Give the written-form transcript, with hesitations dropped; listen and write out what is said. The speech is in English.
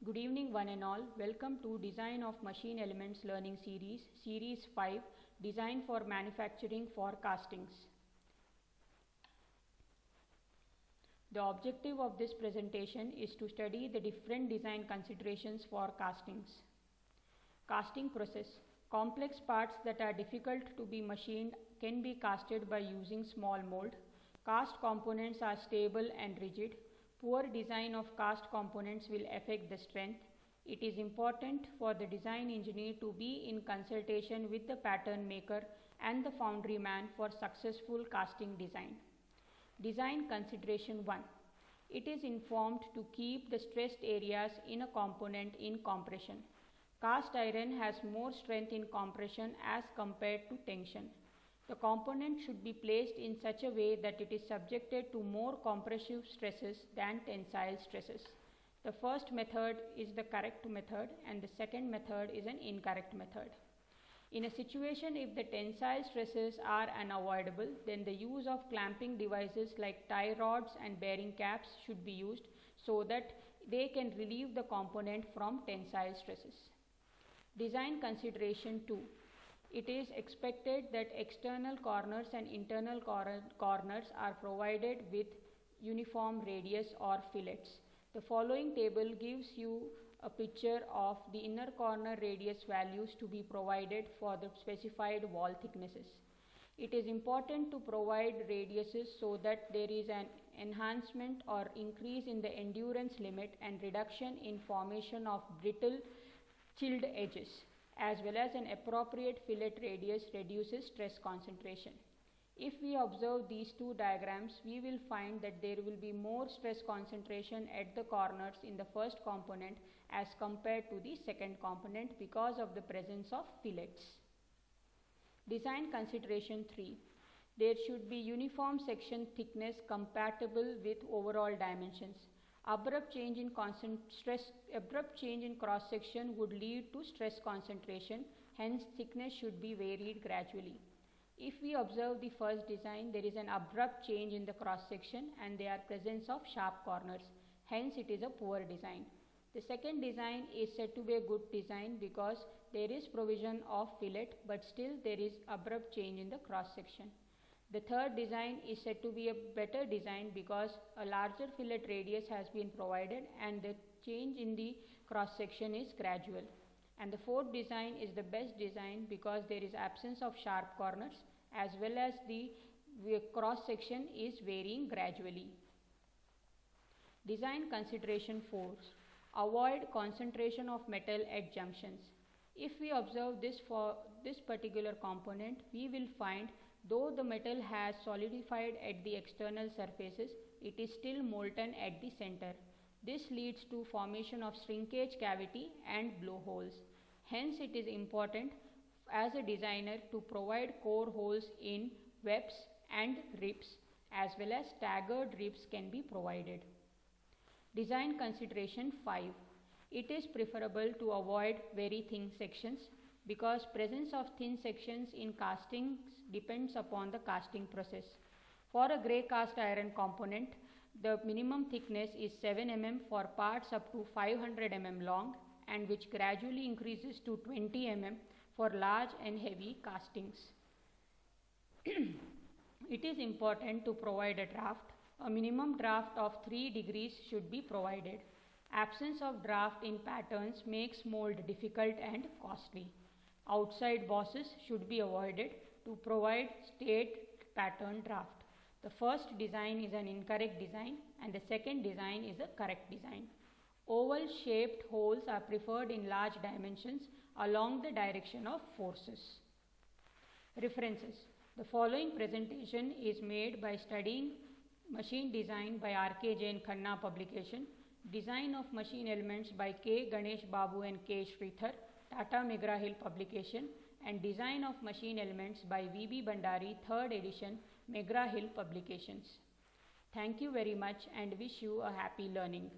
Good evening one and all. Welcome to Design of Machine Elements Learning Series, Series 5, Design for Manufacturing for Castings. The objective of this presentation is to study the different design considerations for castings. Casting process. Complex parts that are difficult to be machined can be casted by using small mold. Cast components are stable and rigid. Poor design of cast components will affect the strength. It is important for the design engineer to be in consultation with the pattern maker and the foundry man for successful casting design. Design consideration 1. It is informed to keep the stressed areas in a component in compression. Cast iron has more strength in compression as compared to tension. The component should be placed in such a way that it is subjected to more compressive stresses than tensile stresses. The first method is the correct method and the second method is an incorrect method. In a situation if the tensile stresses are unavoidable, then the use of clamping devices like tie rods and bearing caps should be used so that they can relieve the component from tensile stresses. Design consideration 2. It is expected that external corners and internal corners are provided with uniform radius or fillets. The following table gives you a picture of the inner corner radius values to be provided for the specified wall thicknesses. It is important to provide radiuses so that there is an enhancement or increase in the endurance limit and reduction in formation of brittle chilled edges, as well as an appropriate fillet radius reduces stress concentration. If we observe these two diagrams, we will find that there will be more stress concentration at the corners in the first component as compared to the second component because of the presence of fillets. Design consideration 3. There should be uniform section thickness compatible with overall dimensions. Abrupt change in cross section would lead to stress concentration, hence thickness should be varied gradually. If we observe the first design, there is an abrupt change in the cross section and there are presence of sharp corners, hence it is a poor design. The second design is said to be a good design because there is provision of fillet but still there is abrupt change in the cross section. The third design is said to be a better design because a larger fillet radius has been provided and the change in the cross section is gradual. And the fourth design is the best design because there is absence of sharp corners as well as the cross section is varying gradually. Design consideration 4. Avoid concentration of metal at junctions. If we observe this for this particular component, we will find though the metal has solidified at the external surfaces, it is still molten at the center. This leads to formation of shrinkage cavity and blowholes. Hence, it is important as a designer to provide core holes in webs and ribs as well as staggered ribs can be provided. Design consideration 5. It is preferable to avoid very thin sections because presence of thin sections in castings depends upon the casting process. For a grey cast iron component, the minimum thickness is 7 mm for parts up to 500 mm long and which gradually increases to 20 mm for large and heavy castings. It is important to provide a draft. A minimum draft of 3 degrees should be provided. Absence of draft in patterns makes mold difficult and costly. Outside bosses should be avoided to provide state pattern draft. The first design is an incorrect design and the second design is a correct design. Oval shaped holes are preferred in large dimensions along the direction of forces. References. The following presentation is made by studying Machine Design by R.K. Jain Khanna publication, Design of Machine Elements by K. Ganesh Babu and K. Sridhar, Tata McGraw Hill publication, and Design of Machine Elements by V.B. Bhandari, 3rd edition, McGraw Hill publications. Thank you very much and wish you a happy learning.